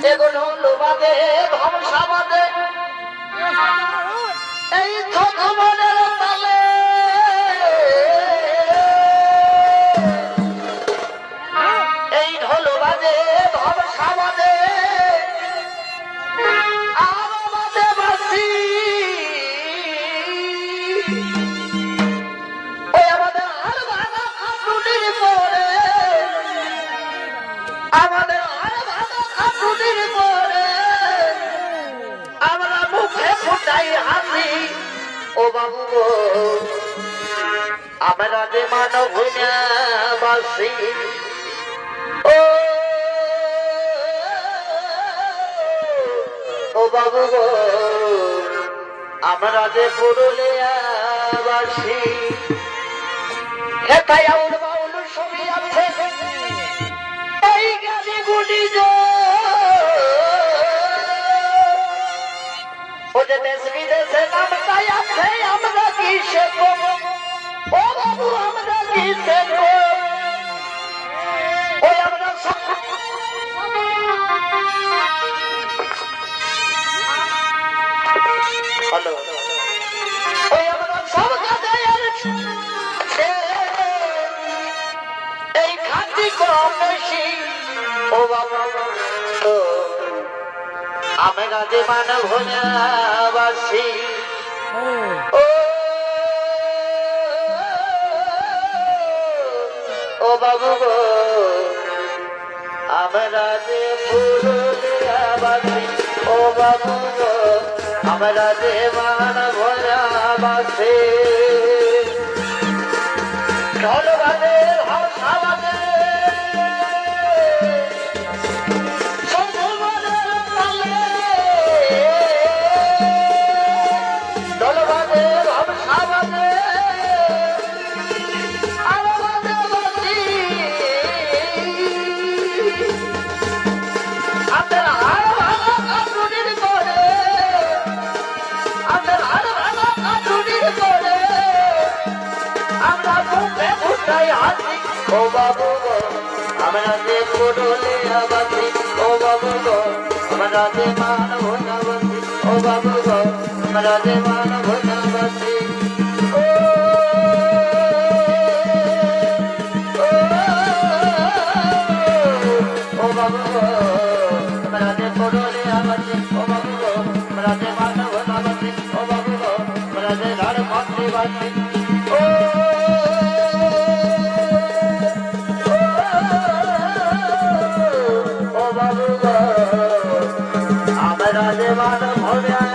যেগুলো লোবাদে ধ্বংসাবাদে এই থকমনের তালে এই ঢোলবাদে ধ্বংসাবাদে আমাদে বাসি ওই আমাদের আর ভাঙা খাটুনির পরে আমাদের আর ভাঙা খাটুনির পরে আমরা মুখে ফুটাই হাসি ও বাবু আমরা যে মানব বাসি ও বাবু গো আমরা যে পুরুলিয়া বাসি হেথায় আউল বাউল ছবি আছে এই গালি গুলি ওদের দেশ বিদেশে নামটাই আছে আমরা কিসে কম ও বাবু আমরা কিসে কম ওই আমরা হ্যালো ওই আমরা সব কাজে এই খাঁটি কম বেশি ও বাবা আমরা যে মানব বাসি ও বাবু গো আমরা যে পুরুলিয়া বাসি ও বাবু গো আমরা যে মানব বাসি ঢোলবাদে ধ্বংসাবাদে ও বাবু গো আমরা যে পুরুলিয়া বাসি ও বাবু গো আমরা যে মানব বাসি ও বাবু গো আমরা যে মানব বাসি ও বাবু গো আমরা যে পুরুলিয়া বাসি ও বাবু গো আমরা যে মানব বাসি ও বাবু গো আমরা যে ঝাড়খণ্ডী বাসি আমরা যে মানব